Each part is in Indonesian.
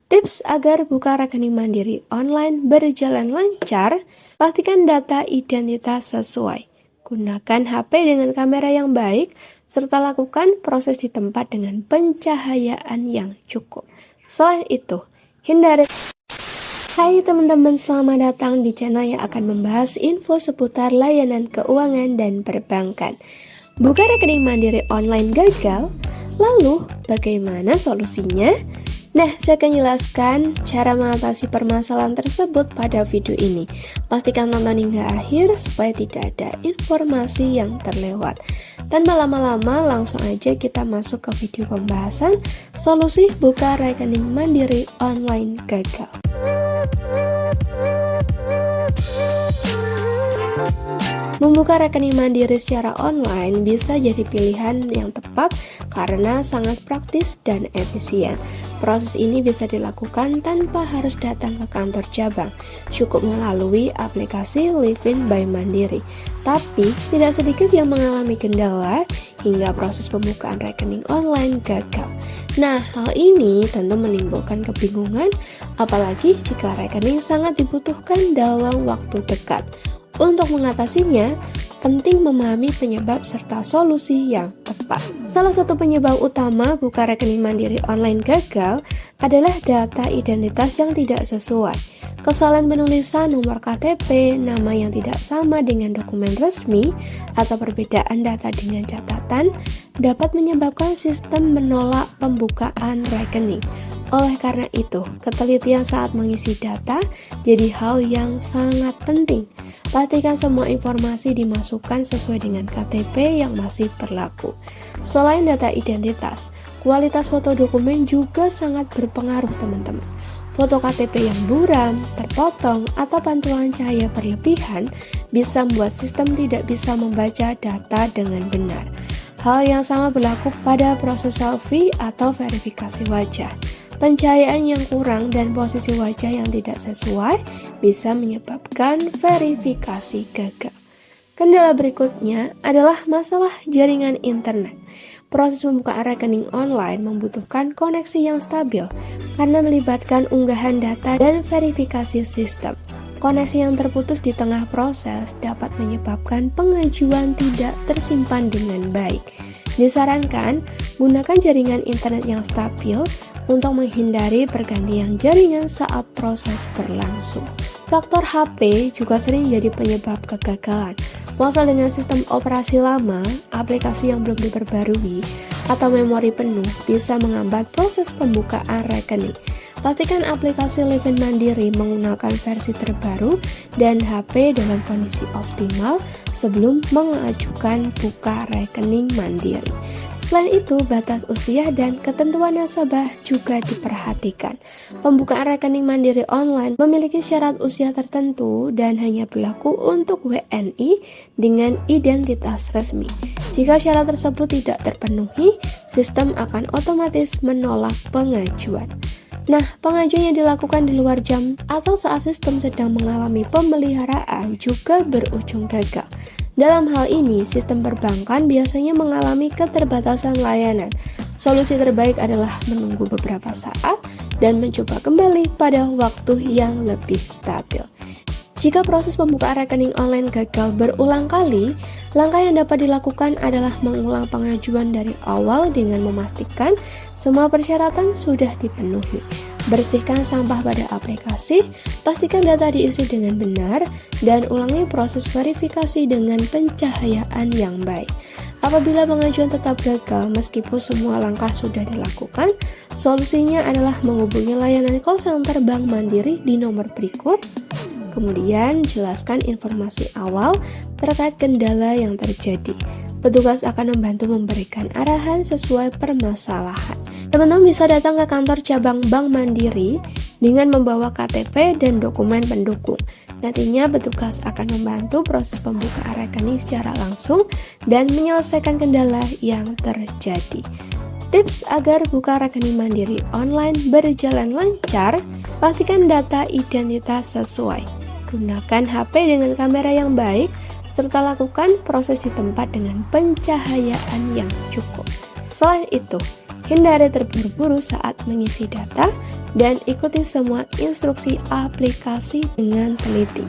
Tips agar buka rekening mandiri online berjalan lancar, pastikan data identitas sesuai. Gunakan HP dengan kamera yang baik, serta lakukan proses di tempat dengan pencahayaan yang cukup. Selain itu, hindari. Hai teman-teman, selamat datang di channel yang akan membahas info seputar layanan keuangan dan perbankan. Buka rekening mandiri online gagal, lalu bagaimana solusinya? Nah, saya akan jelaskan cara mengatasi permasalahan tersebut pada video ini. Pastikan tonton hingga akhir supaya tidak ada informasi yang terlewat. Tanpa lama-lama, langsung aja kita masuk ke video pembahasan solusi buka rekening mandiri online gagal. Membuka rekening mandiri secara online bisa jadi pilihan yang tepat karena sangat praktis dan efisien. Proses ini bisa dilakukan tanpa harus datang ke kantor cabang, cukup melalui aplikasi Livin by Mandiri. Tapi, tidak sedikit yang mengalami kendala hingga proses pembukaan rekening online gagal. Nah, hal ini tentu menimbulkan kebingungan, apalagi jika rekening sangat dibutuhkan dalam waktu dekat. Untuk mengatasinya, penting memahami penyebab serta solusi yang tepat. Salah satu penyebab utama buka rekening mandiri online gagal adalah data identitas yang tidak sesuai. Kesalahan penulisan nomor KTP, nama yang tidak sama dengan dokumen resmi, atau perbedaan data dengan catatan dapat menyebabkan sistem menolak pembukaan rekening. Oleh karena itu, ketelitian saat mengisi data jadi hal yang sangat penting. Pastikan semua informasi dimasukkan sesuai dengan KTP yang masih berlaku. Selain data identitas, kualitas foto dokumen juga sangat berpengaruh, teman-teman. Foto KTP yang buram, terpotong, atau pantulan cahaya berlebihan bisa membuat sistem tidak bisa membaca data dengan benar. Hal yang sama berlaku pada proses selfie atau verifikasi wajah. Pencahayaan yang kurang dan posisi wajah yang tidak sesuai bisa menyebabkan verifikasi gagal. Kendala berikutnya adalah masalah jaringan internet. Proses pembukaan rekening online membutuhkan koneksi yang stabil karena melibatkan unggahan data dan verifikasi sistem. Koneksi yang terputus di tengah proses dapat menyebabkan pengajuan tidak tersimpan dengan baik. Disarankan, gunakan jaringan internet yang stabil untuk menghindari pergantian jaringan saat proses berlangsung. Faktor HP juga sering jadi penyebab kegagalan. Ponsel dengan sistem operasi lama, aplikasi yang belum diperbarui, atau memori penuh bisa menghambat proses pembukaan rekening. Pastikan aplikasi Livin Mandiri menggunakan versi terbaru dan HP dalam kondisi optimal sebelum mengajukan buka rekening mandiri. Selain itu, batas usia dan ketentuan nasabah juga diperhatikan. Pembukaan rekening mandiri online memiliki syarat usia tertentu dan hanya berlaku untuk WNI dengan identitas resmi. Jika syarat tersebut tidak terpenuhi, sistem akan otomatis menolak pengajuan. Nah, pengajuan yang dilakukan di luar jam atau saat sistem sedang mengalami pemeliharaan juga berujung gagal. Dalam hal ini, sistem perbankan biasanya mengalami keterbatasan layanan. Solusi terbaik adalah menunggu beberapa saat dan mencoba kembali pada waktu yang lebih stabil. Jika proses pembukaan rekening online gagal berulang kali, langkah yang dapat dilakukan adalah mengulang pengajuan dari awal dengan memastikan semua persyaratan sudah dipenuhi. Bersihkan sampah pada aplikasi, pastikan data diisi dengan benar, dan ulangi proses verifikasi dengan pencahayaan yang baik. Apabila pengajuan tetap gagal meskipun semua langkah sudah dilakukan, solusinya adalah menghubungi layanan call center Bank Mandiri di nomor berikut. Kemudian, jelaskan informasi awal terkait kendala yang terjadi. Petugas akan membantu memberikan arahan sesuai permasalahan. Teman-teman bisa datang ke kantor cabang Bank Mandiri dengan membawa KTP dan dokumen pendukung. Nantinya petugas akan membantu proses pembukaan rekening secara langsung dan menyelesaikan kendala yang terjadi. Tips agar buka rekening mandiri online berjalan lancar, pastikan data identitas sesuai. Gunakan HP dengan kamera yang baik, serta lakukan proses di tempat dengan pencahayaan yang cukup. Selain itu, hindari terburu-buru saat mengisi data dan ikuti semua instruksi aplikasi dengan teliti.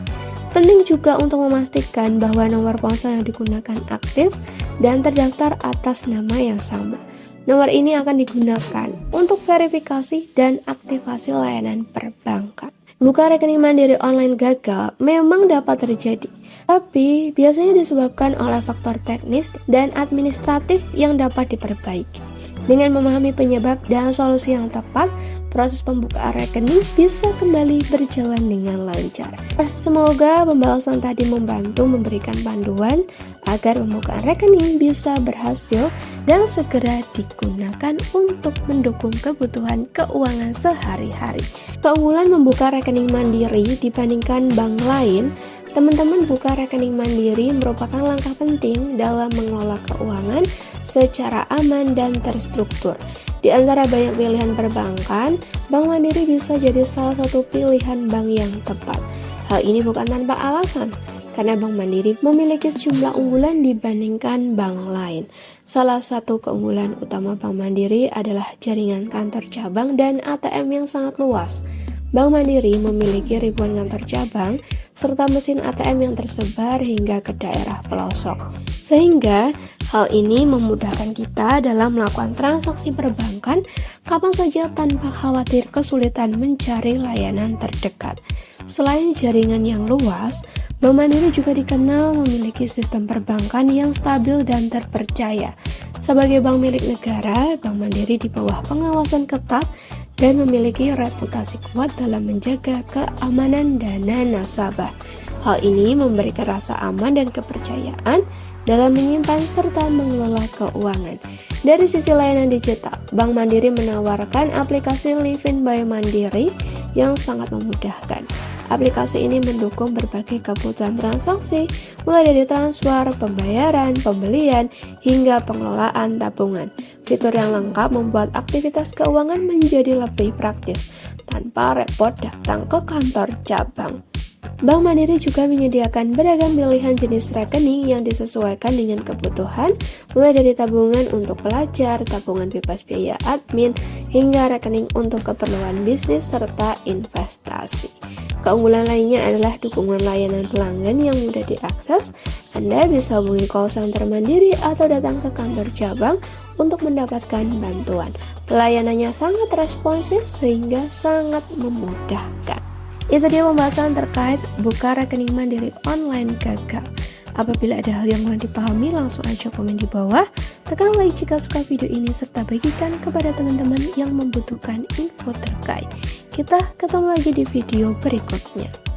Penting juga untuk memastikan bahwa nomor ponsel yang digunakan aktif dan terdaftar atas nama yang sama. Nomor ini akan digunakan untuk verifikasi dan aktivasi layanan perbankan. Buka rekening Mandiri online gagal memang dapat terjadi, tapi biasanya disebabkan oleh faktor teknis dan administratif yang dapat diperbaiki. Dengan memahami penyebab dan solusi yang tepat, proses pembukaan rekening bisa kembali berjalan dengan lancar. Semoga pembahasan tadi membantu memberikan panduan agar pembukaan rekening bisa berhasil dan segera digunakan untuk mendukung kebutuhan keuangan sehari-hari. Keunggulan membuka rekening mandiri dibandingkan bank lain. Teman-teman, buka rekening mandiri merupakan langkah penting dalam mengelola keuangan secara aman dan terstruktur. Di antara banyak pilihan perbankan, Bank Mandiri bisa jadi salah satu pilihan bank yang tepat. Hal ini bukan tanpa alasan, karena Bank Mandiri memiliki sejumlah unggulan dibandingkan bank lain. Salah satu keunggulan utama Bank Mandiri adalah jaringan kantor cabang dan ATM yang sangat luas. Bank Mandiri memiliki ribuan kantor cabang serta mesin ATM yang tersebar hingga ke daerah pelosok. Sehingga hal ini memudahkan kita dalam melakukan transaksi perbankan kapan saja tanpa khawatir kesulitan mencari layanan terdekat. Selain jaringan yang luas, Bank Mandiri juga dikenal memiliki sistem perbankan yang stabil dan terpercaya. Sebagai bank milik negara, Bank Mandiri di bawah pengawasan ketat dan memiliki reputasi kuat dalam menjaga keamanan dana nasabah. Hal ini memberikan rasa aman dan kepercayaan dalam menyimpan serta mengelola keuangan. Dari sisi layanan digital, Bank Mandiri menawarkan aplikasi Livin by Mandiri yang sangat memudahkan. Aplikasi ini mendukung berbagai kebutuhan transaksi, mulai dari transfer, pembayaran, pembelian, hingga pengelolaan tabungan. Fitur yang lengkap membuat aktivitas keuangan menjadi lebih praktis, tanpa repot datang ke kantor cabang. Bank Mandiri juga menyediakan beragam pilihan jenis rekening yang disesuaikan dengan kebutuhan, mulai dari tabungan untuk pelajar, tabungan bebas biaya admin, hingga rekening untuk keperluan bisnis serta investasi. Keunggulan lainnya adalah dukungan layanan pelanggan yang mudah diakses. Anda bisa hubungi call center Mandiri atau datang ke kantor cabang untuk mendapatkan bantuan. Pelayanannya sangat responsif sehingga sangat memudahkan. Itu dia pembahasan terkait buka rekening Mandiri online gagal. Apabila ada hal yang kurang dipahami, langsung aja komen di bawah. Tekan like jika suka video ini serta bagikan kepada teman-teman yang membutuhkan info terkait. Kita ketemu lagi di video berikutnya.